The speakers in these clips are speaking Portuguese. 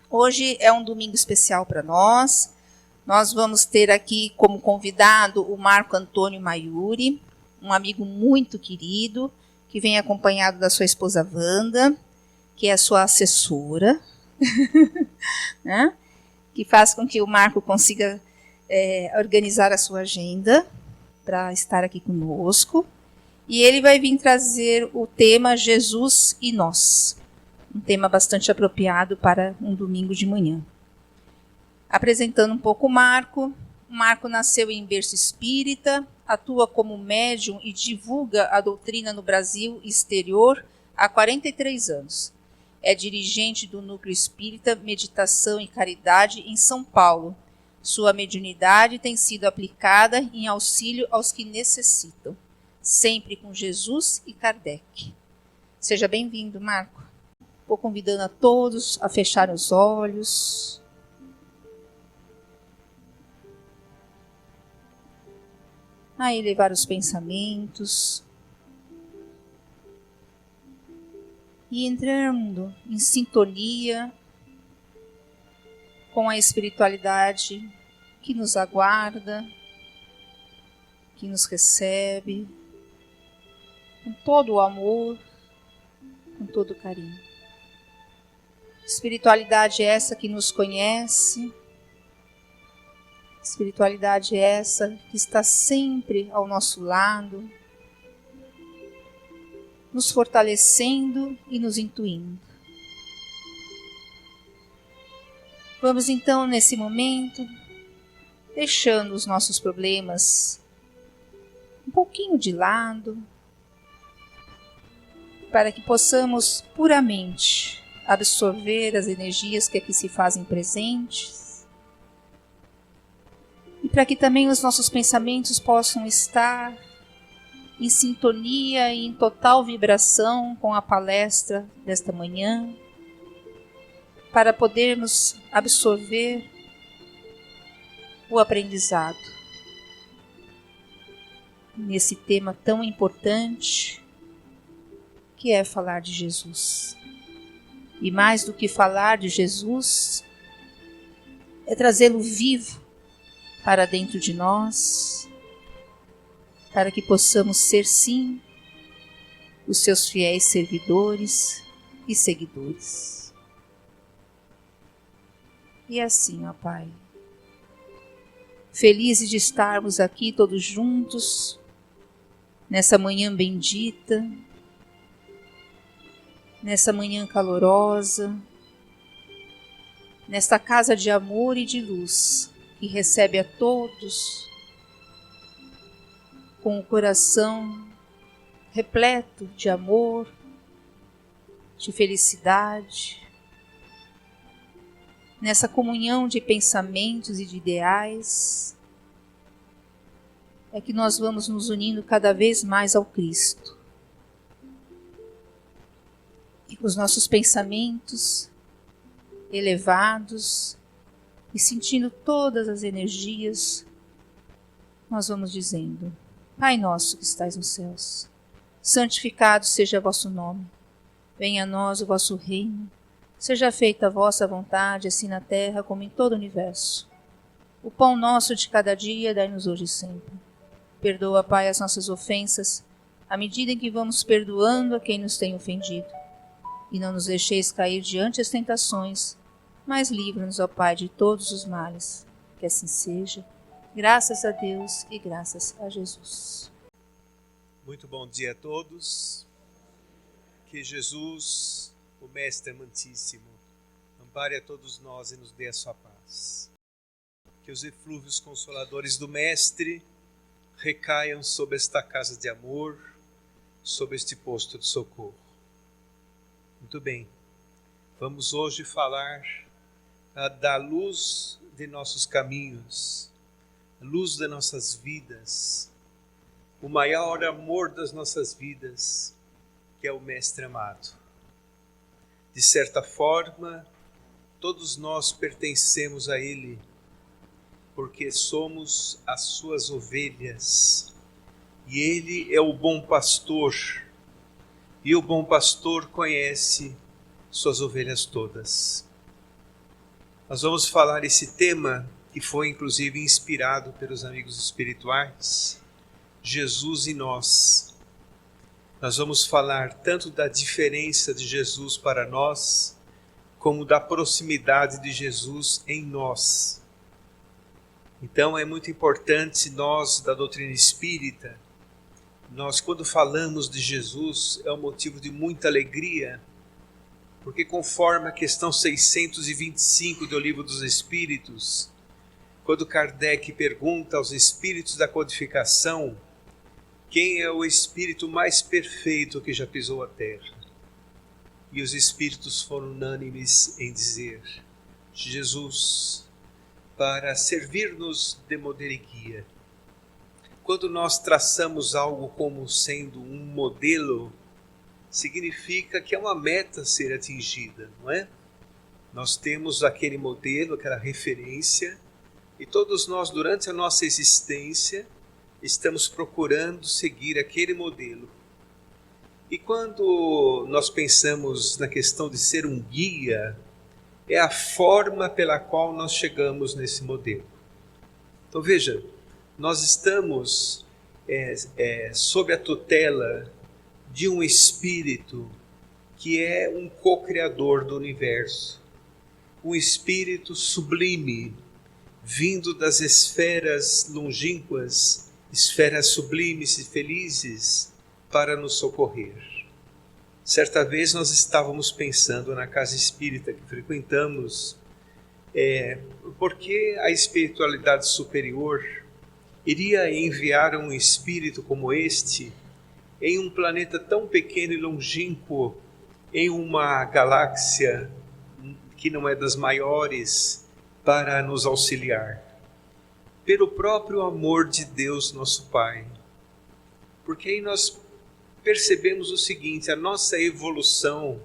Hoje é um domingo especial para nós. Nós vamos ter aqui como convidado o Marco Antônio Maiuri, um amigo muito querido, que vem acompanhado da sua esposa Wanda, que é a sua assessora, né? Que faz com que o Marco consiga organizar a sua agenda para estar aqui conosco. E ele vai vir trazer o tema Jesus e Nós, um tema bastante apropriado para um domingo de manhã. Apresentando um pouco o Marco nasceu em berço espírita, atua como médium e divulga a doutrina no Brasil e exterior há 43 anos. É dirigente do Núcleo Espírita Meditação e Caridade em São Paulo. Sua mediunidade tem sido aplicada em auxílio aos que necessitam, sempre com Jesus e Kardec. Seja bem-vindo, Marco. Vou convidando a todos a fechar os olhos. A elevar os pensamentos. E entrando em sintonia com a espiritualidade que nos aguarda, que nos recebe, com todo o amor, com todo o carinho. Espiritualidade essa que nos conhece, espiritualidade essa que está sempre ao nosso lado, nos fortalecendo e nos intuindo. Vamos então, nesse momento, deixando os nossos problemas um pouquinho de lado, para que possamos puramente absorver as energias que aqui se fazem presentes e para que também os nossos pensamentos possam estar em sintonia e em total vibração com a palestra desta manhã, para podermos absorver o aprendizado nesse tema tão importante que é falar de Jesus. E mais do que falar de Jesus, é trazê-lo vivo para dentro de nós, para que possamos ser, sim, os seus fiéis servidores e seguidores. E assim, ó Pai, felizes de estarmos aqui todos juntos, nessa manhã bendita, nessa manhã calorosa, nesta casa de amor e de luz, que recebe a todos com o coração repleto de amor, de felicidade, nessa comunhão de pensamentos e de ideais, é que nós vamos nos unindo cada vez mais ao Cristo. E com os nossos pensamentos elevados e sentindo todas as energias, nós vamos dizendo: Pai nosso que estais nos céus, santificado seja vosso nome. Venha a nós o vosso reino. Seja feita a vossa vontade, assim na terra como em todo o universo. O pão nosso de cada dia dai-nos hoje e sempre. Perdoa, Pai, as nossas ofensas, à medida em que vamos perdoando a quem nos tem ofendido. E não nos deixeis cair diante das tentações, mas livra-nos, ó Pai, de todos os males. Que assim seja. Graças a Deus e graças a Jesus. Muito bom dia a todos. Que Jesus, o Mestre amantíssimo, ampare a todos nós e nos dê a sua paz. Que os eflúvios consoladores do Mestre recaiam sobre esta casa de amor, sobre este posto de socorro. Muito bem, vamos hoje falar da luz de nossos caminhos, a luz de nossas vidas, o maior amor das nossas vidas, que é o Mestre amado. De certa forma, todos nós pertencemos a Ele, porque somos as suas ovelhas, e Ele é o bom pastor, e o bom pastor conhece suas ovelhas todas. Nós vamos falar esse tema que foi inclusive inspirado pelos amigos espirituais, Jesus e nós. Nós vamos falar tanto da diferença de Jesus para nós, como da proximidade de Jesus em nós. Então é muito importante nós, da doutrina espírita, nós quando falamos de Jesus é um motivo de muita alegria, porque conforme a questão 625 do Livro dos Espíritos, quando Kardec pergunta aos espíritos da codificação quem é o espírito mais perfeito que já pisou a terra, e os espíritos foram unânimes em dizer Jesus, para servir-nos de modelo e guia. Quando nós traçamos algo como sendo um modelo, significa que é uma meta a ser atingida, não é? Nós temos aquele modelo, aquela referência, e todos nós, durante a nossa existência, estamos procurando seguir aquele modelo. E quando nós pensamos na questão de ser um guia, é a forma pela qual nós chegamos nesse modelo. Então veja, nós estamos sob a tutela de um espírito que é um co-criador do universo, um espírito sublime, vindo das esferas longínquas, esferas sublimes e felizes, para nos socorrer. Certa vez nós estávamos pensando na casa espírita que frequentamos, por que a espiritualidade superior iria enviar um espírito como este em um planeta tão pequeno e longínquo, em uma galáxia que não é das maiores, para nos auxiliar. Pelo próprio amor de Deus, nosso Pai. Porque aí nós percebemos o seguinte, a nossa evolução,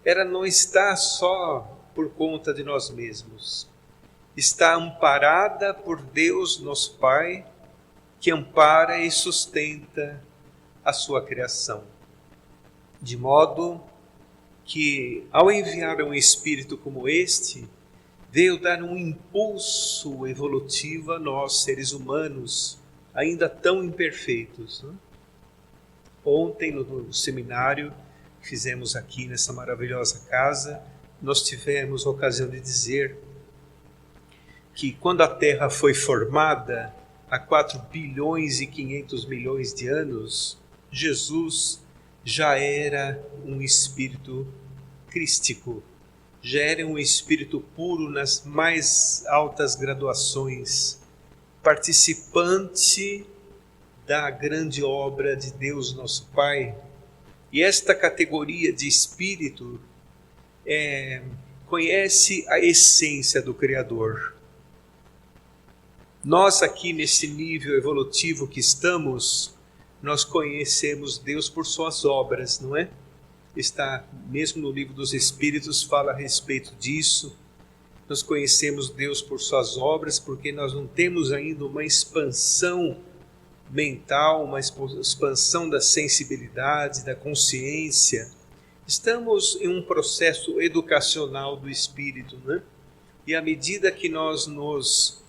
ela não está só por conta de nós mesmos. Está amparada por Deus, nosso Pai, que ampara e sustenta a sua criação. De modo que, ao enviar um espírito como este, veio dar um impulso evolutivo a nós, seres humanos, ainda tão imperfeitos. Né? Ontem, no seminário que fizemos aqui nessa maravilhosa casa, nós tivemos a ocasião de dizer que quando a Terra foi formada, há 4 bilhões e 500 milhões de anos, Jesus já era um espírito crístico, já era um espírito puro nas mais altas graduações, participante da grande obra de Deus nosso Pai. E esta categoria de espírito conhece a essência do Criador. Nós aqui nesse nível evolutivo que estamos, nós conhecemos Deus por suas obras, não é? Está mesmo no Livro dos Espíritos, fala a respeito disso. Nós conhecemos Deus por suas obras, porque nós não temos ainda uma expansão mental, uma expansão da sensibilidade, da consciência. Estamos em um processo educacional do espírito, né? E à medida que nós nos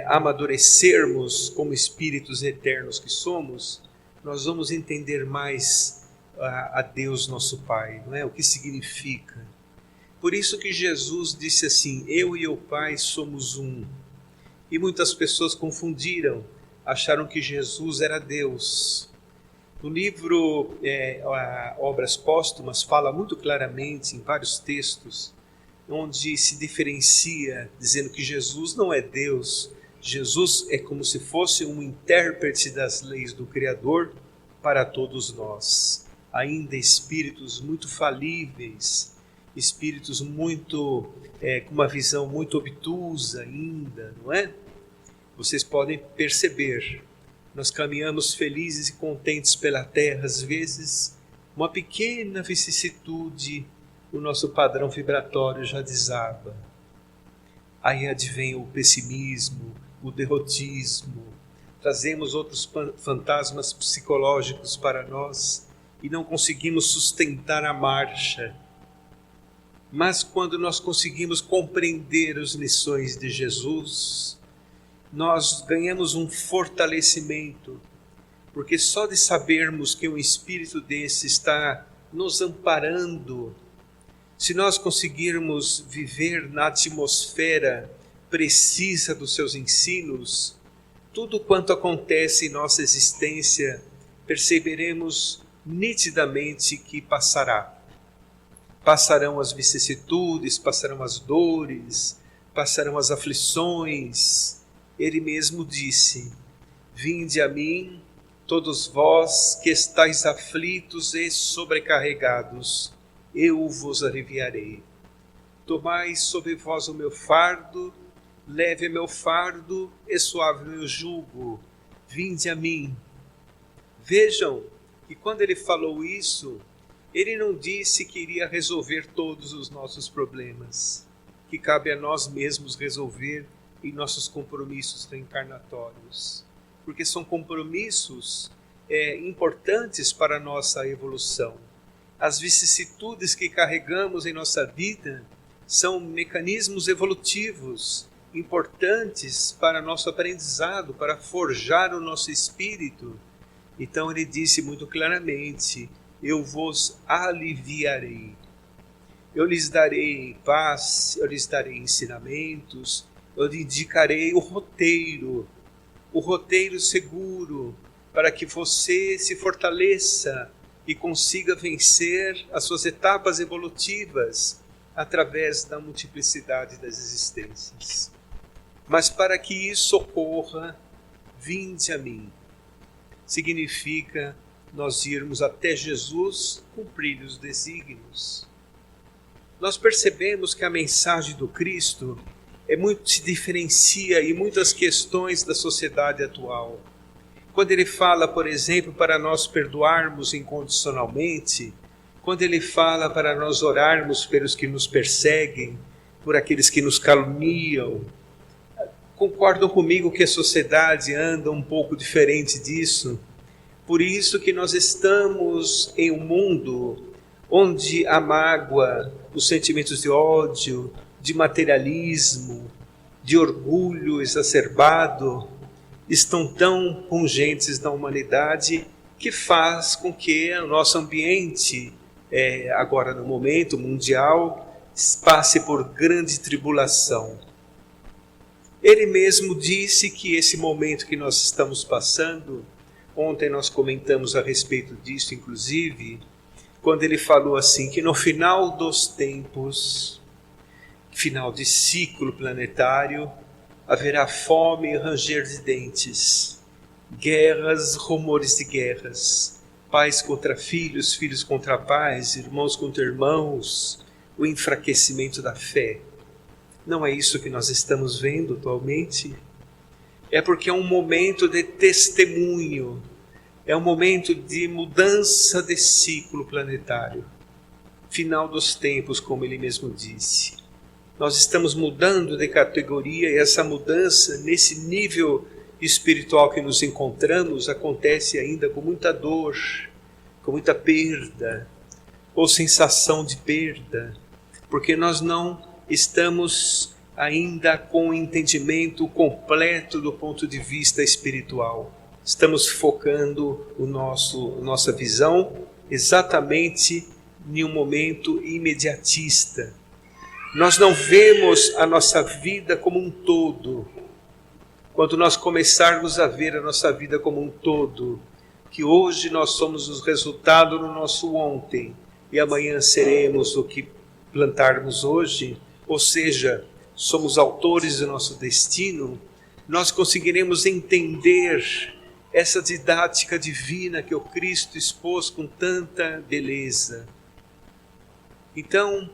amadurecermos como espíritos eternos que somos, nós vamos entender mais a Deus nosso Pai, não é? O que significa. Por isso que Jesus disse assim, eu e o Pai somos um. E muitas pessoas confundiram, acharam que Jesus era Deus. No livro Obras Póstumas fala muito claramente, em vários textos, onde se diferencia, dizendo que Jesus não é Deus. Jesus é como se fosse um intérprete das leis do Criador para todos nós. Ainda espíritos muito falíveis, espíritos muito com uma visão muito obtusa ainda, não é? Vocês podem perceber, nós caminhamos felizes e contentes pela terra, às vezes uma pequena vicissitude, o nosso padrão vibratório já desaba. Aí advém o pessimismo, o derrotismo, trazemos outros fantasmas psicológicos para nós e não conseguimos sustentar a marcha. Mas quando nós conseguimos compreender as lições de Jesus, nós ganhamos um fortalecimento, porque só de sabermos que um Espírito desse está nos amparando, se nós conseguirmos viver na atmosfera precisa dos seus ensinos, tudo quanto acontece em nossa existência, perceberemos nitidamente que passará. Passarão as vicissitudes, passarão as dores, passarão as aflições. Ele mesmo disse: vinde a mim, todos vós que estáis aflitos e sobrecarregados, eu vos aliviarei. Tomai sobre vós o meu fardo, leve meu fardo e suave meu jugo. Vinde a mim. Vejam que quando ele falou isso, ele não disse que iria resolver todos os nossos problemas, que cabe a nós mesmos resolver em nossos compromissos reencarnatórios, porque são compromissos importantes para a nossa evolução. As vicissitudes que carregamos em nossa vida são mecanismos evolutivos importantes para nosso aprendizado, para forjar o nosso espírito. Então ele disse muito claramente: eu vos aliviarei. Eu lhes darei paz, eu lhes darei ensinamentos, eu lhe indicarei o roteiro seguro, para que você se fortaleça e consiga vencer as suas etapas evolutivas através da multiplicidade das existências. Mas para que isso ocorra, vinde a mim. Significa nós irmos até Jesus cumprir os desígnios. Nós percebemos que a mensagem do Cristo se diferencia em muitas questões da sociedade atual. Quando ele fala, por exemplo, para nós perdoarmos incondicionalmente, quando ele fala para nós orarmos pelos que nos perseguem, por aqueles que nos caluniam, concordam comigo que a sociedade anda um pouco diferente disso? Por isso que nós estamos em um mundo onde a mágoa, os sentimentos de ódio, de materialismo, de orgulho exacerbado, estão tão pungentes na humanidade que faz com que o nosso ambiente, agora no momento mundial, passe por grande tribulação. Ele mesmo disse que esse momento que nós estamos passando, ontem nós comentamos a respeito disso, inclusive, quando ele falou assim, que no final dos tempos, final de ciclo planetário, haverá fome e ranger de dentes, guerras, rumores de guerras, pais contra filhos, filhos contra pais, irmãos contra irmãos, o enfraquecimento da fé. Não é isso que nós estamos vendo atualmente? É porque é um momento de testemunho, é um momento de mudança de ciclo planetário. Final dos tempos, como ele mesmo disse. Nós estamos mudando de categoria e essa mudança, nesse nível espiritual que nos encontramos, acontece ainda com muita dor, com muita perda, ou sensação de perda, porque nós não estamos ainda com o entendimento completo do ponto de vista espiritual. Estamos focando nossa visão exatamente em um momento imediatista. Nós não vemos a nossa vida como um todo. Quando nós começarmos a ver a nossa vida como um todo, que hoje nós somos o resultado do nosso ontem e amanhã seremos o que plantarmos hoje, ou seja, somos autores do nosso destino, nós conseguiremos entender essa didática divina que o Cristo expôs com tanta beleza. Então,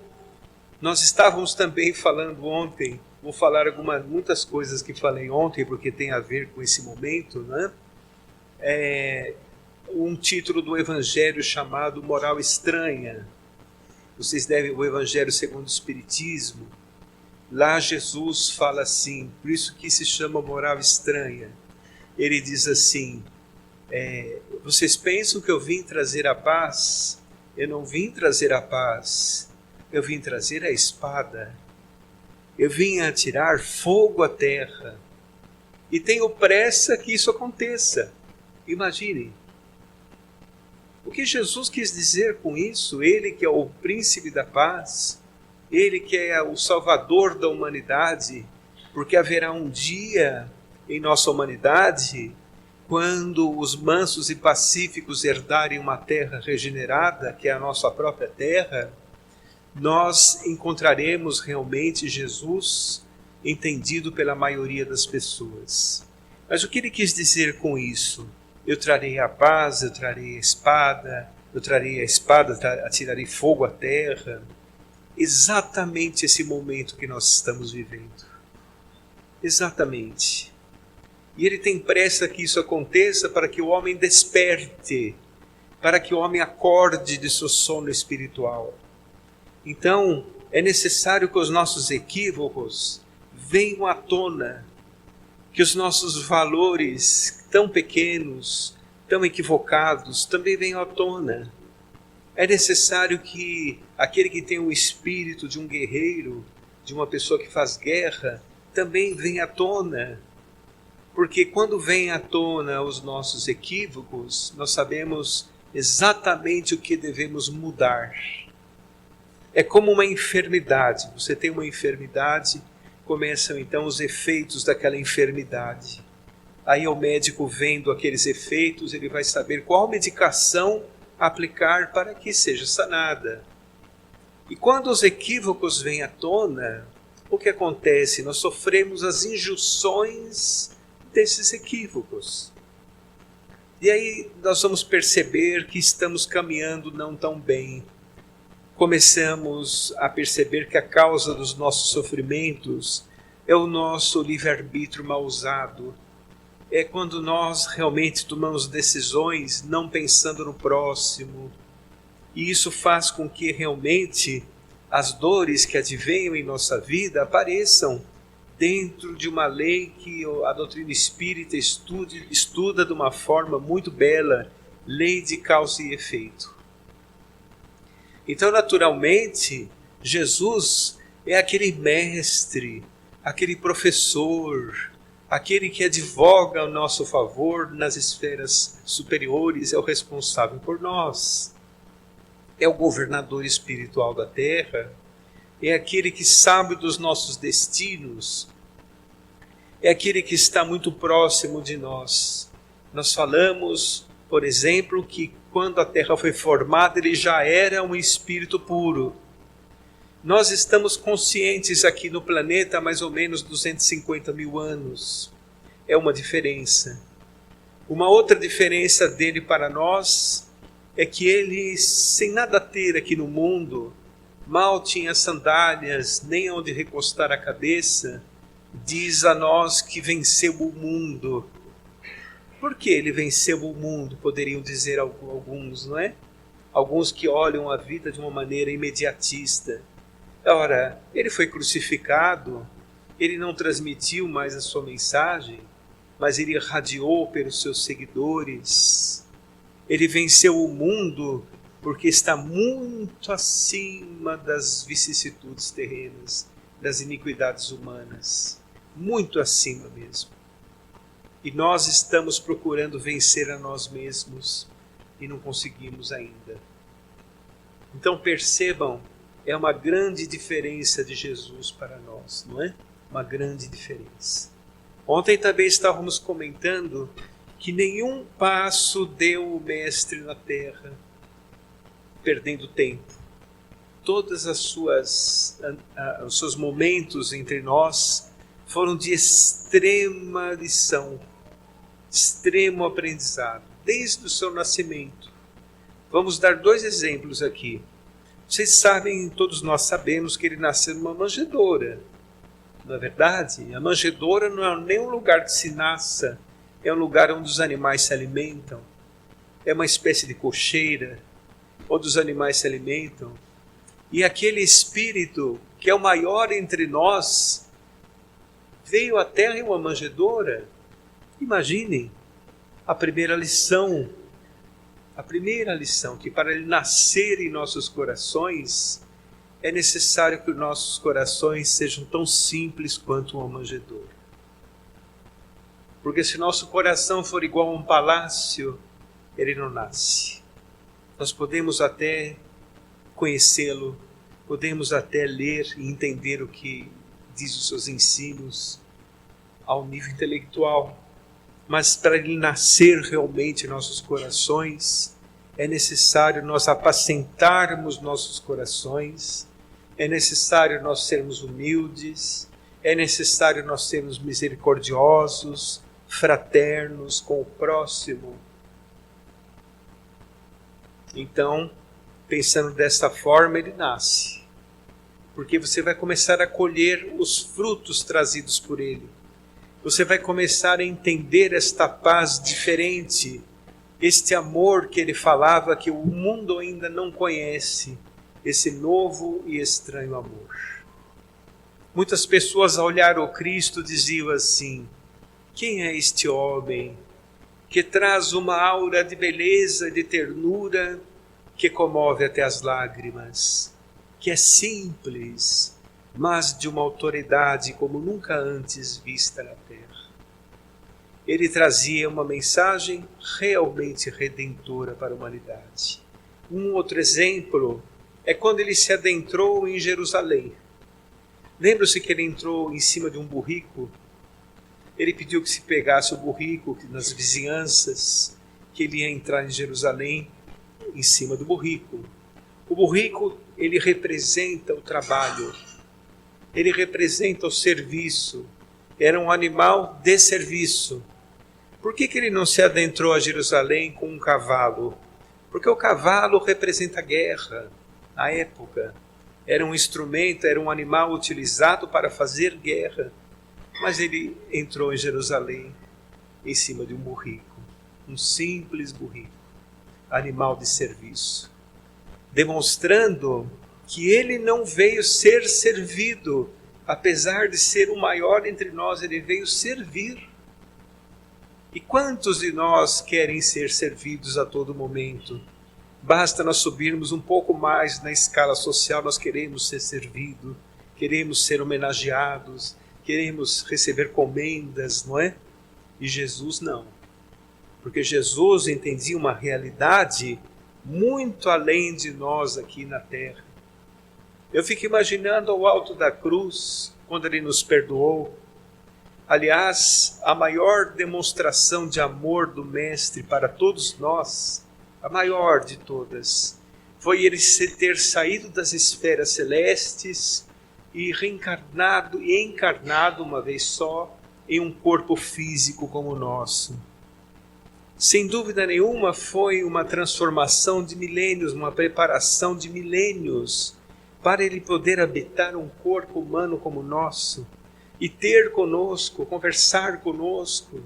nós estávamos também falando ontem, vou falar muitas coisas que falei ontem, porque tem a ver com esse momento, né? Um título do Evangelho chamado Moral Estranha. Vocês devem o Evangelho segundo o Espiritismo. Lá Jesus fala assim, por isso que se chama moral estranha. Ele diz assim, vocês pensam que eu vim trazer a paz? Eu não vim trazer a paz, eu vim trazer a espada. Eu vim atirar fogo à terra. E tenho pressa que isso aconteça. Imaginem. O que Jesus quis dizer com isso? Ele que é o príncipe da paz, ele que é o salvador da humanidade, porque haverá um dia em nossa humanidade, quando os mansos e pacíficos herdarem uma terra regenerada, que é a nossa própria terra, nós encontraremos realmente Jesus entendido pela maioria das pessoas. Mas o que ele quis dizer com isso? Eu trarei a paz, eu trarei a espada, atirarei fogo à terra. Exatamente esse momento que nós estamos vivendo. Exatamente. E ele tem pressa que isso aconteça para que o homem desperte, para que o homem acorde de seu sono espiritual. Então, é necessário que os nossos equívocos venham à tona, que os nossos valores tão pequenos, tão equivocados, também venham à tona. É necessário que aquele que tem o espírito de um guerreiro, de uma pessoa que faz guerra, também venha à tona. Porque quando vem à tona os nossos equívocos, nós sabemos exatamente o que devemos mudar. É como uma enfermidade. Você tem uma enfermidade, começam então os efeitos daquela enfermidade. Aí o médico, vendo aqueles efeitos, ele vai saber qual medicação aplicar para que seja sanada. E quando os equívocos vêm à tona, o que acontece? Nós sofremos as injunções desses equívocos. E aí nós vamos perceber que estamos caminhando não tão bem. Começamos a perceber que a causa dos nossos sofrimentos é o nosso livre-arbítrio mal usado. É quando nós realmente tomamos decisões não pensando no próximo. E isso faz com que realmente as dores que advenham em nossa vida apareçam dentro de uma lei que a doutrina espírita estuda de uma forma muito bela, lei de causa e efeito. Então, naturalmente, Jesus é aquele mestre, aquele professor, aquele que advoga ao nosso favor nas esferas superiores, é o responsável por nós. É o governador espiritual da terra, é aquele que sabe dos nossos destinos, é aquele que está muito próximo de nós. Nós falamos, por exemplo, que quando a terra foi formada, ele já era um espírito puro. Nós estamos conscientes aqui no planeta há mais ou menos 250 mil anos. É uma diferença. Uma outra diferença dele para nós é que ele, sem nada ter aqui no mundo, mal tinha sandálias, nem onde recostar a cabeça, diz a nós que venceu o mundo. Por que ele venceu o mundo, poderiam dizer alguns, não é? Alguns que olham a vida de uma maneira imediatista. Ora, ele foi crucificado, ele não transmitiu mais a sua mensagem, mas ele irradiou pelos seus seguidores. Ele venceu o mundo porque está muito acima das vicissitudes terrenas, das iniquidades humanas. Muito acima mesmo. E nós estamos procurando vencer a nós mesmos e não conseguimos ainda. Então percebam, é uma grande diferença de Jesus para nós, não é? Uma grande diferença. Ontem também estávamos comentando que nenhum passo deu o Mestre na terra, perdendo tempo. Todos os seus momentos entre nós foram de extrema lição, extremo aprendizado, desde o seu nascimento. Vamos dar 2 exemplos aqui. Vocês sabem, todos nós sabemos que ele nasceu numa manjedoura. Não é verdade? A manjedoura não é nem um lugar que se nasça, é um lugar onde os animais se alimentam. É uma espécie de cocheira, onde os animais se alimentam. E aquele espírito, que é o maior entre nós, veio à terra em uma manjedoura. Imaginem a primeira lição, que para ele nascer em nossos corações, é necessário que os nossos corações sejam tão simples quanto uma manjedoura. Porque se nosso coração for igual a um palácio, ele não nasce. Nós podemos até conhecê-lo, podemos até ler e entender o que diz os seus ensinos ao nível intelectual, mas para ele nascer realmente em nossos corações, é necessário nós apacentarmos nossos corações, é necessário nós sermos humildes, é necessário nós sermos misericordiosos, fraternos com o próximo. Então, pensando desta forma, ele nasce. Porque você vai começar a colher os frutos trazidos por ele. Você vai começar a entender esta paz diferente, este amor que ele falava que o mundo ainda não conhece, esse novo e estranho amor. Muitas pessoas ao olhar o Cristo diziam assim: quem é este homem que traz uma aura de beleza, de ternura, que comove até as lágrimas, que é simples, mas de uma autoridade como nunca antes vista na terra. Ele trazia uma mensagem realmente redentora para a humanidade. Um outro exemplo é quando ele se adentrou em Jerusalém. Lembra-se que ele entrou em cima de um burrico? Ele pediu que se pegasse o burrico nas vizinhanças, que ele ia entrar em Jerusalém em cima do burrico. O burrico, ele representa o trabalho, ele representa o serviço, era um animal de serviço. Por que ele não se adentrou a Jerusalém com um cavalo? Porque o cavalo representa a guerra, na época. Era um instrumento, era um animal utilizado para fazer guerra. Mas ele entrou em Jerusalém em cima de um burrico, um simples burrico, animal de serviço, demonstrando que ele não veio ser servido, apesar de ser o maior entre nós, ele veio servir. E quantos de nós querem ser servidos a todo momento? Basta nós subirmos um pouco mais na escala social, nós queremos ser servidos, queremos ser homenageados, queremos receber comendas, não é? E Jesus não. Porque Jesus entendia uma realidade muito além de nós aqui na terra. Eu fico imaginando ao alto da cruz, quando ele nos perdoou. Aliás, a maior demonstração de amor do Mestre para todos nós, a maior de todas, foi ele ter saído das esferas celestes e reencarnado e encarnado uma vez só em um corpo físico como o nosso. Sem dúvida nenhuma foi uma transformação de milênios, uma preparação de milênios para ele poder habitar um corpo humano como o nosso e ter conosco, conversar conosco,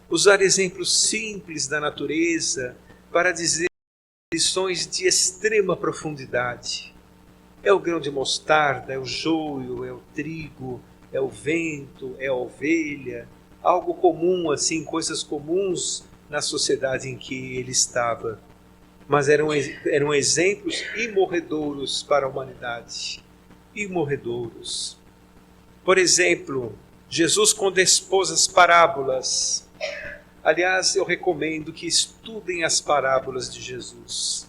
usar exemplos simples da natureza para dizer lições de extrema profundidade. É o grão de mostarda, é o joio, é o trigo, é o vento, é a ovelha, algo comum assim, coisas comuns na sociedade em que ele estava. Mas eram exemplos imorredouros para a humanidade. Imorredouros. Por exemplo, Jesus quando expôs as parábolas. Aliás, eu recomendo que estudem as parábolas de Jesus.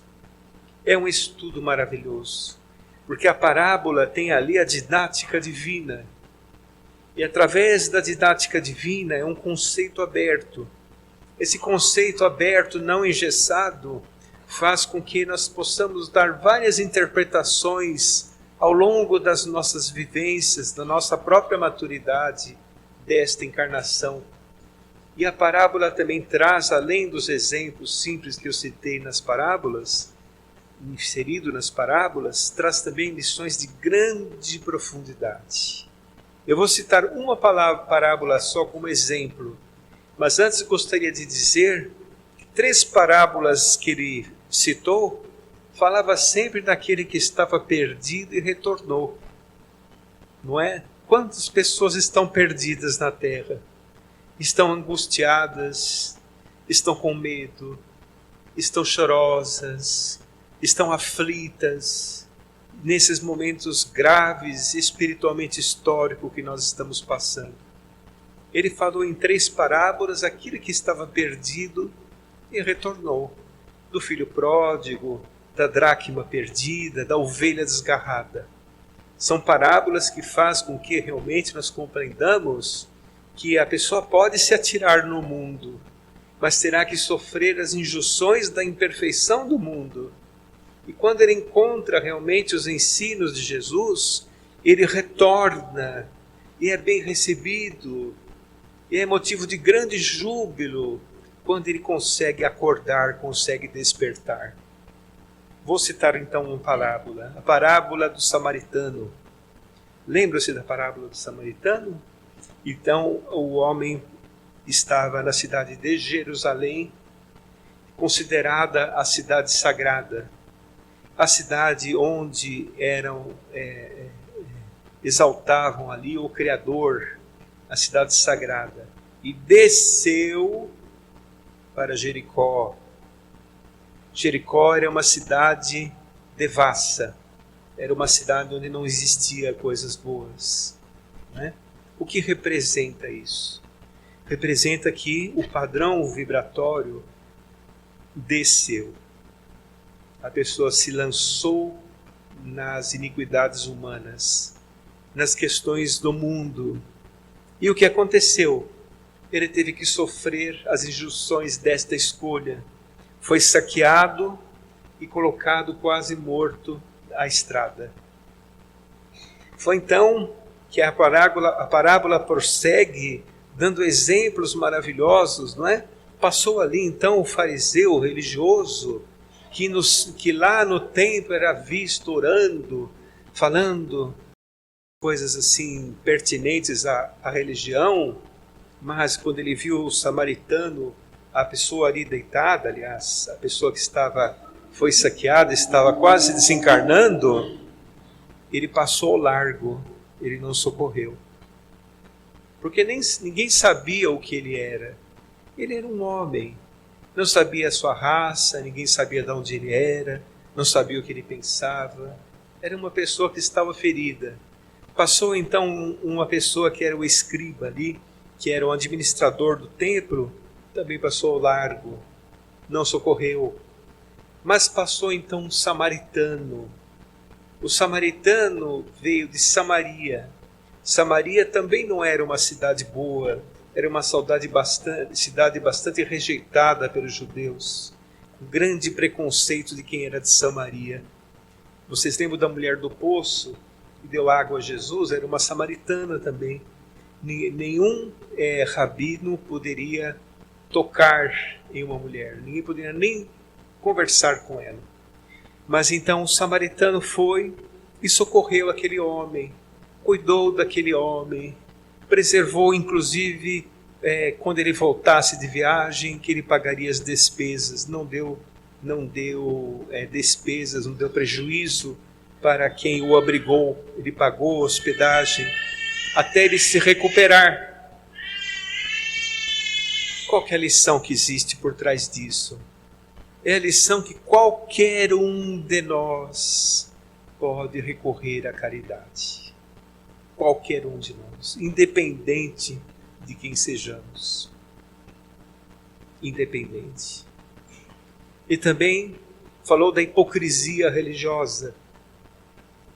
É um estudo maravilhoso, porque a parábola tem ali a didática divina. E através da didática divina é um conceito aberto. Esse conceito aberto, não engessado, faz com que nós possamos dar várias interpretações ao longo das nossas vivências, da nossa própria maturidade desta encarnação. E a parábola também traz, além dos exemplos simples que eu citei nas parábolas, inserido nas parábolas, traz também lições de grande profundidade. Eu vou citar uma parábola só como exemplo, mas antes gostaria de dizer que 3 parábolas que ele citou, falava sempre daquele que estava perdido e retornou. Não é? Quantas pessoas estão perdidas na terra? Estão angustiadas, estão com medo, estão chorosas, estão aflitas. nesses momentos graves, espiritualmente históricos que nós estamos passando. Ele falou em 3 parábolas aquilo que estava perdido e retornou. Do filho pródigo, da dracma perdida, da ovelha desgarrada. São parábolas que fazem com que realmente nós compreendamos que a pessoa pode se atirar no mundo, mas terá que sofrer as injunções da imperfeição do mundo. E quando ele encontra realmente os ensinos de Jesus, ele retorna e é bem recebido, e é motivo de grande júbilo quando ele consegue acordar, consegue despertar. Vou citar então uma parábola, a parábola do samaritano. Lembra-se da parábola do samaritano? Então o homem estava na cidade de Jerusalém, considerada a cidade sagrada, a cidade onde exaltavam ali o Criador, a cidade sagrada, e desceu para Jericó. Jericó era uma cidade devassa, era uma cidade onde não existia coisas boas, né? O que representa isso? Representa que o padrão vibratório desceu. A pessoa se lançou nas iniquidades humanas, nas questões do mundo. E o que aconteceu? Ele teve que sofrer as injunções desta escolha. Foi saqueado e colocado quase morto à estrada. Foi então que a parábola prossegue, dando exemplos maravilhosos, não é? Passou ali então o fariseu religioso, que lá no templo era visto orando, falando coisas assim pertinentes à religião, mas quando ele viu o samaritano, a pessoa ali deitada, aliás, a pessoa que foi saqueada, estava quase desencarnando, ele passou ao largo, ele não socorreu. Porque ninguém sabia o que ele era. Ele era um homem, não sabia a sua raça, ninguém sabia de onde ele era, não sabia o que ele pensava. Era uma pessoa que estava ferida. Passou então uma pessoa que era o escriba ali, que era o administrador do templo, também passou ao largo, não socorreu. Mas passou então um samaritano. O samaritano veio de Samaria. Samaria também não era uma cidade boa, era uma cidade bastante rejeitada pelos judeus. Um grande preconceito de quem era de Samaria. Vocês lembram da mulher do poço que deu água a Jesus? Era uma samaritana também. Nenhum rabino poderia tocar em uma mulher, ninguém poderia nem conversar com ela. Mas então o samaritano foi e socorreu aquele homem, cuidou daquele homem, preservou inclusive quando ele voltasse de viagem, que ele pagaria as despesas, não deu despesas, não deu prejuízo para quem o abrigou, ele pagou a hospedagem até ele se recuperar. Qual que é a lição que existe por trás disso? É a lição que qualquer um de nós pode recorrer à caridade. Qualquer um de nós, independente de quem sejamos. Independente. E também falou da hipocrisia religiosa,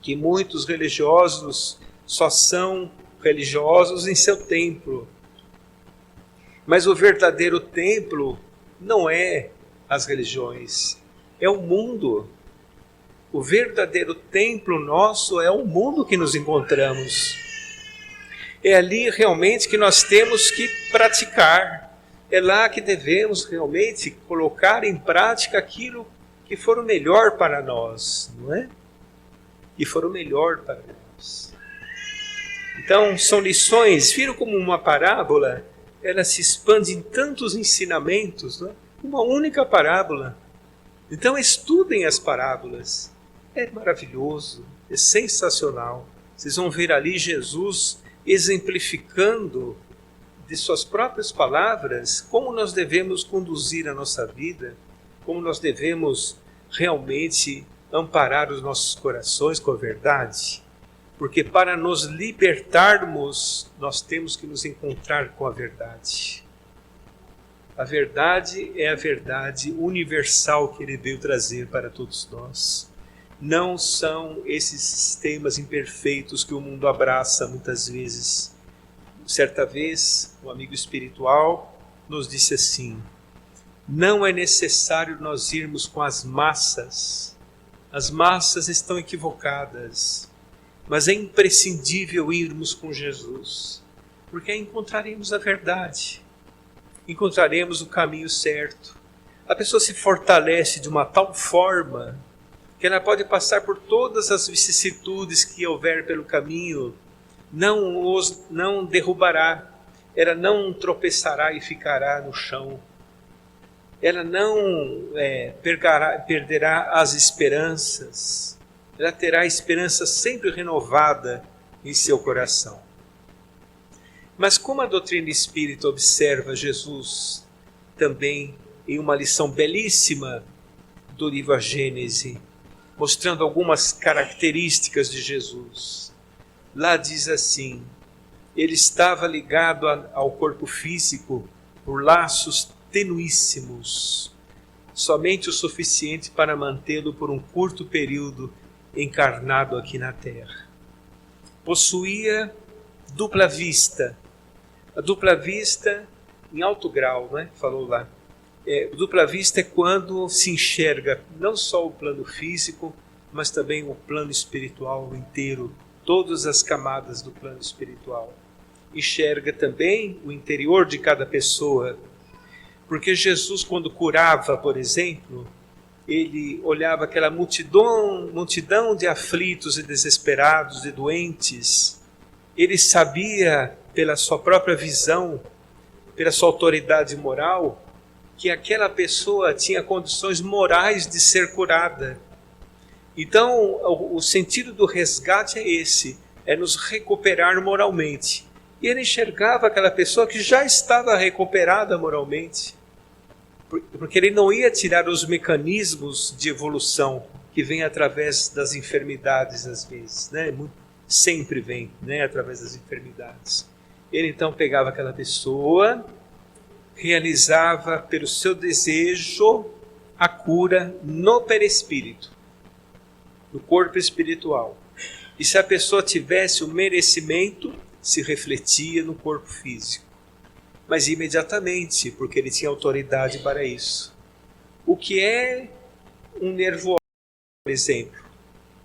que muitos religiosos só são religiosos em seu templo. Mas o verdadeiro templo não é as religiões, é o mundo. O verdadeiro templo nosso é o mundo que nos encontramos. É ali realmente que nós temos que praticar. É lá que devemos realmente colocar em prática aquilo que for o melhor para nós, não é? Que for o melhor para nós. Então, são lições, viram como uma parábola, ela se expande em tantos ensinamentos, não é? Uma única parábola. Então estudem as parábolas. É maravilhoso, é sensacional. Vocês vão ver ali Jesus exemplificando de suas próprias palavras como nós devemos conduzir a nossa vida, como nós devemos realmente amparar os nossos corações com a verdade, porque para nos libertarmos, nós temos que nos encontrar com a verdade. A verdade é a verdade universal que Ele veio trazer para todos nós. Não são esses sistemas imperfeitos que o mundo abraça muitas vezes. Certa vez, um amigo espiritual nos disse assim: não é necessário nós irmos com as massas. As massas estão equivocadas. Mas é imprescindível irmos com Jesus, porque aí encontraremos a verdade. Encontraremos o caminho certo. A pessoa se fortalece de uma tal forma que ela pode passar por todas as vicissitudes que houver pelo caminho, não derrubará, ela não tropeçará e ficará no chão, ela não perderá as esperanças, ela terá a esperança sempre renovada em seu coração. Mas como a doutrina espírita observa Jesus também em uma lição belíssima do livro A Gênese, mostrando algumas características de Jesus. Lá diz assim: ele estava ligado ao corpo físico por laços tenuíssimos, somente o suficiente para mantê-lo por um curto período encarnado aqui na Terra. Possuía dupla vista. A dupla vista em alto grau, né? Falou lá. Dupla vista é quando se enxerga não só o plano físico, mas também o plano espiritual inteiro, todas as camadas do plano espiritual. Enxerga também o interior de cada pessoa, porque Jesus, quando curava, por exemplo, ele olhava aquela multidão de aflitos e desesperados e doentes. Ele sabia, pela sua própria visão, pela sua autoridade moral, que aquela pessoa tinha condições morais de ser curada. Então, o sentido do resgate é esse, é nos recuperar moralmente. E ele enxergava aquela pessoa que já estava recuperada moralmente, porque ele não ia tirar os mecanismos de evolução que vêm através das enfermidades às vezes, né? Sempre vem, né? Através das enfermidades. Ele então pegava aquela pessoa, realizava pelo seu desejo a cura no perispírito, no corpo espiritual. E se a pessoa tivesse o merecimento, se refletia no corpo físico. Mas imediatamente, porque ele tinha autoridade para isso. O que é um nervo óptico, por exemplo,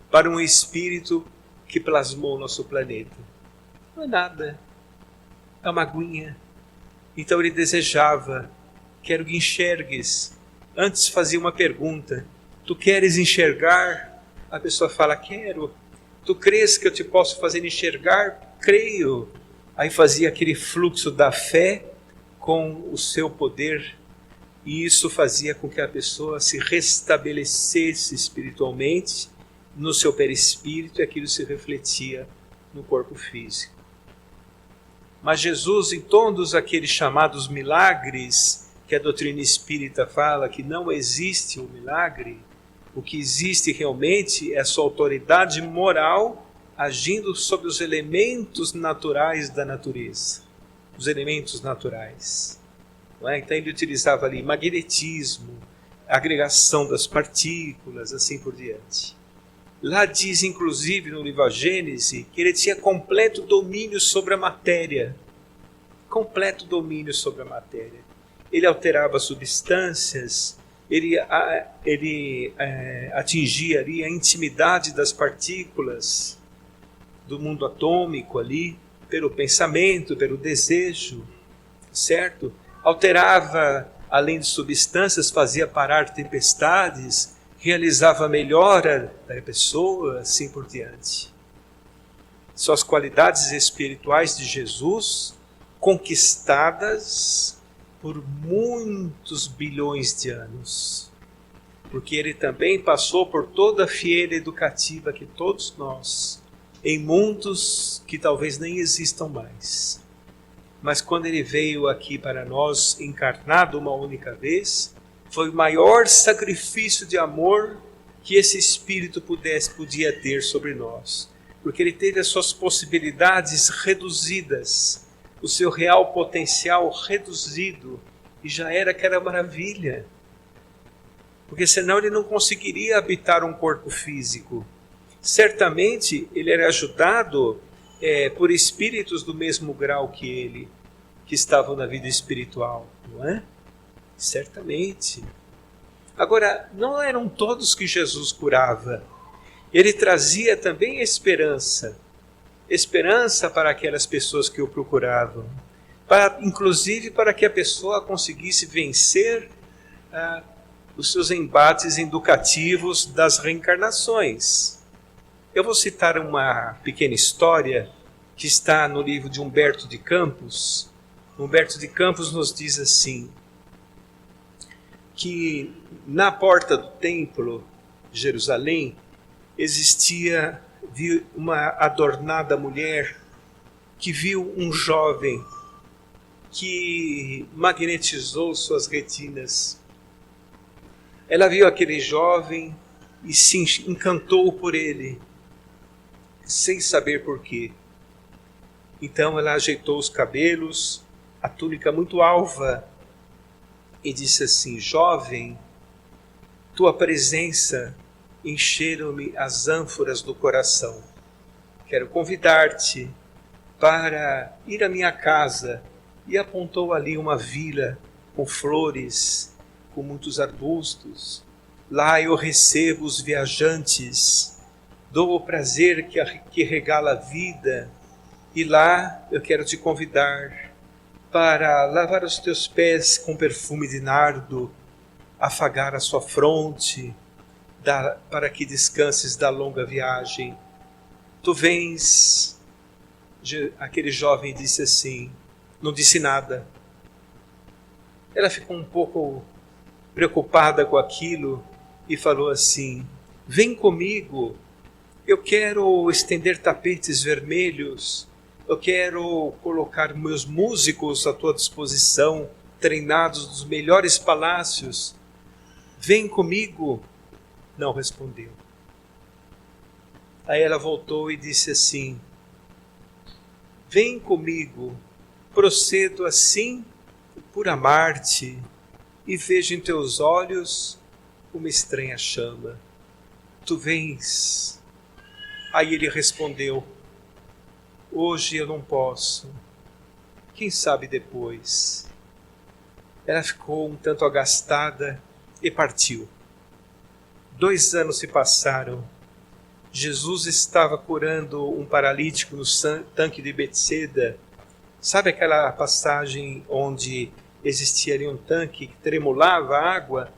para um espírito que plasmou o nosso planeta? Não é nada. É uma aguinha. Então ele desejava: quero que enxergues. Antes fazia uma pergunta: tu queres enxergar? A pessoa fala: quero. Tu crês que eu te posso fazer enxergar? Creio. Aí fazia aquele fluxo da fé com o seu poder, e isso fazia com que a pessoa se restabelecesse espiritualmente no seu perispírito, e aquilo se refletia no corpo físico. Mas Jesus, em todos aqueles chamados milagres, que a doutrina espírita fala que não existe um milagre, o que existe realmente é a sua autoridade moral agindo sobre os elementos naturais da natureza. Os elementos naturais. Não é? Então ele utilizava ali magnetismo, agregação das partículas, assim por diante. Lá diz, inclusive, no livro A Gênese, que ele tinha completo domínio sobre a matéria. Completo domínio sobre a matéria. Ele alterava substâncias, ele atingia ali a intimidade das partículas do mundo atômico ali, pelo pensamento, pelo desejo, certo? Alterava, além de substâncias, fazia parar tempestades, realizava a melhora da pessoa, assim por diante. São as qualidades espirituais de Jesus, conquistadas por muitos bilhões de anos. Porque ele também passou por toda a fiel educativa que todos nós, em mundos que talvez nem existam mais. Mas quando ele veio aqui para nós, encarnado uma única vez, foi o maior sacrifício de amor que esse Espírito podia ter sobre nós. Porque ele teve as suas possibilidades reduzidas, o seu real potencial reduzido, e já era aquela maravilha. Porque senão ele não conseguiria habitar um corpo físico. Certamente ele era ajudado por espíritos do mesmo grau que ele, que estavam na vida espiritual, não é? Certamente. Agora, não eram todos que Jesus curava. Ele trazia também esperança. Esperança para aquelas pessoas que o procuravam. Inclusive para que a pessoa conseguisse vencer os seus embates educativos das reencarnações. Eu vou citar uma pequena história que está no livro de Humberto de Campos. Humberto de Campos nos diz assim, que na porta do templo de Jerusalém existia uma adornada mulher que viu um jovem que magnetizou suas retinas. Ela viu aquele jovem e se encantou por ele, sem saber porquê. Então ela ajeitou os cabelos, a túnica muito alva, e disse assim: jovem, tua presença encheram-me as ânforas do coração. Quero convidar-te para ir à minha casa. E apontou ali uma vila com flores, com muitos arbustos. Lá eu recebo os viajantes, dou o prazer que regala a vida. E lá eu quero te convidar para lavar os teus pés com perfume de nardo, afagar a sua fronte, para que descanses da longa viagem. Tu vens. Aquele jovem disse assim, não disse nada. Ela ficou um pouco preocupada com aquilo e falou assim: vem comigo, eu quero estender tapetes vermelhos, eu quero colocar meus músicos à tua disposição, treinados dos melhores palácios. Vem comigo. Não respondeu. Aí ela voltou e disse assim: vem comigo, procedo assim por amar-te e vejo em teus olhos uma estranha chama. Tu vens? Aí ele respondeu: hoje eu não posso, quem sabe depois. Ela ficou um tanto agastada e partiu. 2 anos se passaram. Jesus estava curando um paralítico no tanque de Betseda. Sabe aquela passagem onde existia ali um tanque que tremulava a água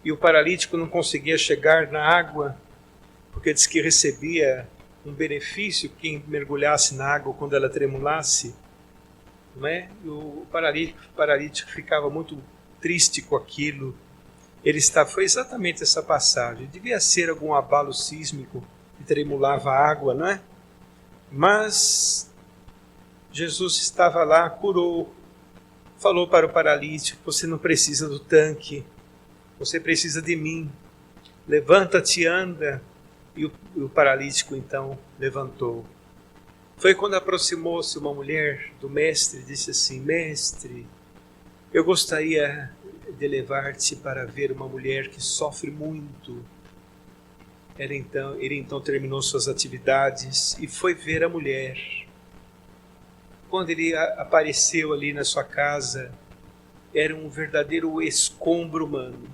e o paralítico não conseguia chegar na água porque diz que recebia um benefício quem mergulhasse na água quando ela tremulasse, não é? E o paralítico ficava muito triste com aquilo. Foi exatamente essa passagem. Devia ser algum abalo sísmico que tremulava a água, não é? Mas Jesus estava lá, curou, falou para o paralítico: você não precisa do tanque, você precisa de mim. Levanta-te, anda. E o paralítico então levantou. Foi quando aproximou-se uma mulher do mestre e disse assim: mestre, eu gostaria de levar-te para ver uma mulher que sofre muito. Ele então terminou suas atividades e foi ver a mulher. Quando ele apareceu ali na sua casa, era um verdadeiro escombro humano.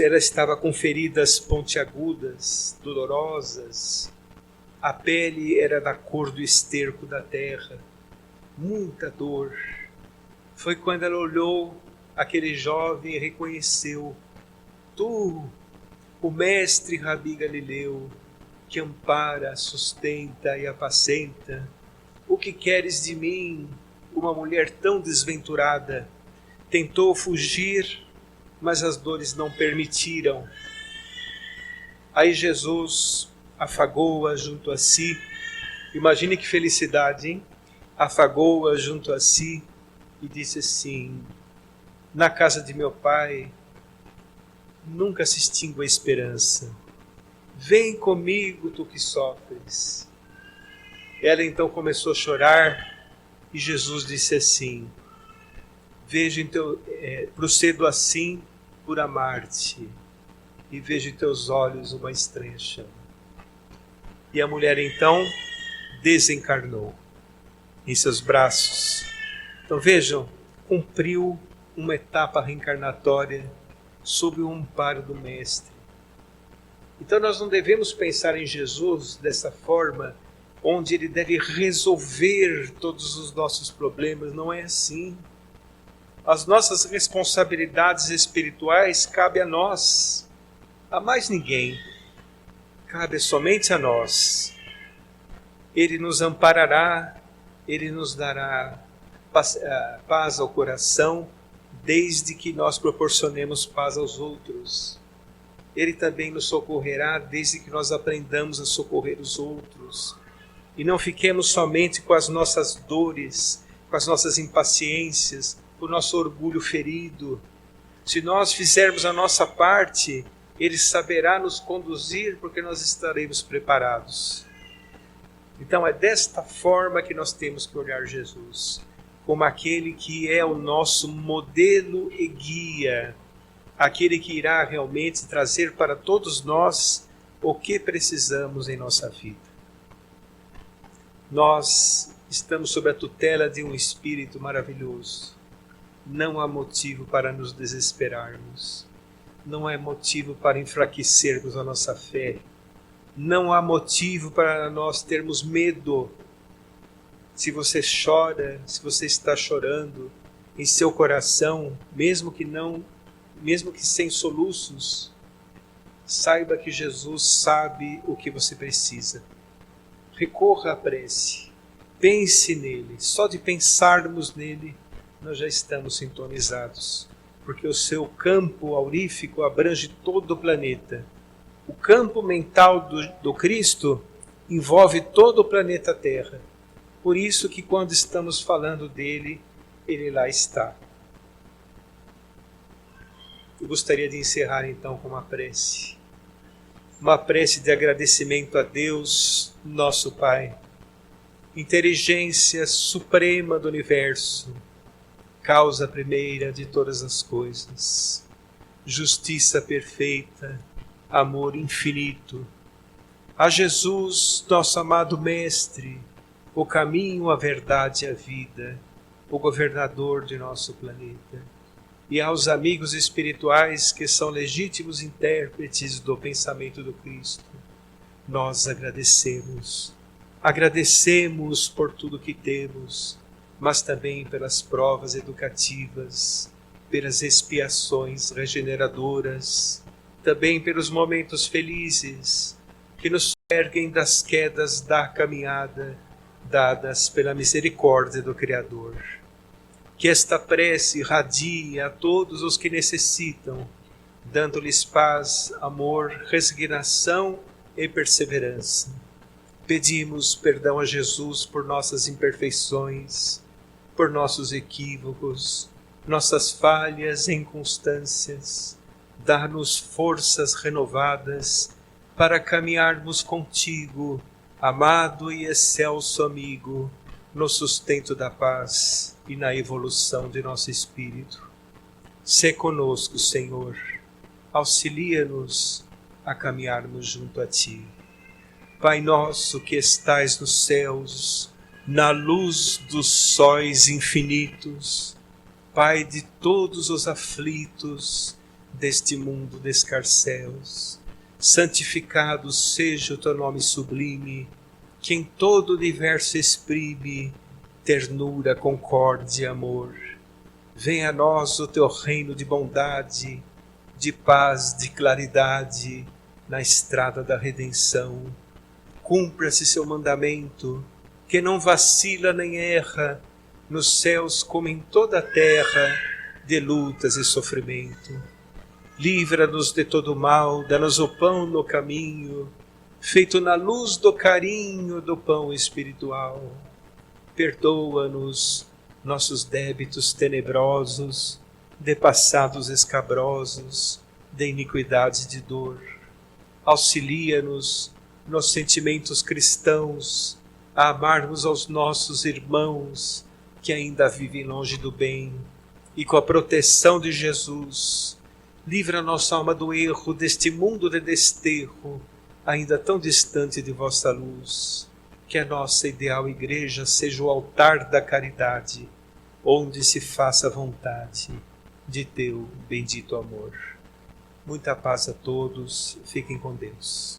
Ela estava com feridas pontiagudas, dolorosas. A pele era da cor do esterco da terra. Muita dor. Foi quando ela olhou aquele jovem e reconheceu: tu, o mestre Rabi Galileu, que ampara, sustenta e apacenta. O que queres de mim, uma mulher tão desventurada? Tentou fugir, mas as dores não permitiram. Aí Jesus afagou-a junto a si. Imagine que felicidade, hein? Afagou-a junto a si e disse assim: na casa de meu pai nunca se extingue a esperança. Vem comigo, tu que sofres. Ela então começou a chorar e Jesus disse assim: vejo então, procedo assim por amar-te e vejo em teus olhos uma estranha chama. E a mulher então desencarnou em seus braços. Então vejam, cumpriu uma etapa reencarnatória sob o amparo do Mestre. Então nós não devemos pensar em Jesus dessa forma, onde ele deve resolver todos os nossos problemas. Não é assim. As nossas responsabilidades espirituais cabem a nós, a mais ninguém. Cabe somente a nós. Ele nos amparará, ele nos dará paz ao coração, desde que nós proporcionemos paz aos outros. Ele também nos socorrerá, desde que nós aprendamos a socorrer os outros. E não fiquemos somente com as nossas dores, com as nossas impaciências, com o nosso orgulho ferido. Se nós fizermos a nossa parte, ele saberá nos conduzir, porque nós estaremos preparados. Então é desta forma que nós temos que olhar Jesus, como aquele que é o nosso modelo e guia, aquele que irá realmente trazer para todos nós o que precisamos em nossa vida. Nós estamos sob a tutela de um Espírito maravilhoso. Não há motivo para nos desesperarmos. Não há motivo para enfraquecermos a nossa fé. Não há motivo para nós termos medo. Se você chora, se você está chorando em seu coração, mesmo que sem soluços, saiba que Jesus sabe o que você precisa. Recorra à prece, pense nele. Só de pensarmos nele, nós já estamos sintonizados, porque o seu campo aurífico abrange todo o planeta. O campo mental do Cristo envolve todo o planeta Terra. Por isso que quando estamos falando dele, ele lá está. Eu gostaria de encerrar então com uma prece. Uma prece de agradecimento a Deus, nosso Pai, inteligência suprema do universo, causa primeira de todas as coisas, justiça perfeita, amor infinito. A Jesus, nosso amado Mestre, o caminho, a verdade e a vida, o governador de nosso planeta. E aos amigos espirituais que são legítimos intérpretes do pensamento do Cristo, nós agradecemos. Agradecemos por tudo que temos, mas também pelas provas educativas, pelas expiações regeneradoras, também pelos momentos felizes que nos erguem das quedas da caminhada dadas pela misericórdia do Criador. Que esta prece irradie a todos os que necessitam, dando-lhes paz, amor, resignação e perseverança. Pedimos perdão a Jesus por nossas imperfeições, por nossos equívocos, nossas falhas e inconstâncias. Dá-nos forças renovadas para caminharmos contigo, amado e excelso amigo, no sustento da paz e na evolução de nosso espírito. Sê conosco, Senhor, auxilia-nos a caminharmos junto a Ti. Pai nosso que estais nos céus, na luz dos sóis infinitos, Pai de todos os aflitos deste mundo de escarcéus, santificado seja o Teu nome sublime, que em todo o universo exprime ternura, concórdia e amor. Venha a nós o Teu reino de bondade, de paz, de claridade, na estrada da redenção. Cumpra-se Seu mandamento, que não vacila nem erra, nos céus como em toda a terra, de lutas e sofrimento. Livra-nos de todo mal, dá-nos o pão no caminho, feito na luz do carinho do pão espiritual. Perdoa-nos nossos débitos tenebrosos, de passados escabrosos, de iniquidade e de dor. Auxilia-nos nos sentimentos cristãos a amarmos aos nossos irmãos que ainda vivem longe do bem, e com a proteção de Jesus, livra a nossa alma do erro deste mundo de desterro, ainda tão distante de vossa luz. Que a nossa ideal igreja seja o altar da caridade, onde se faça a vontade de teu bendito amor. Muita paz a todos, fiquem com Deus.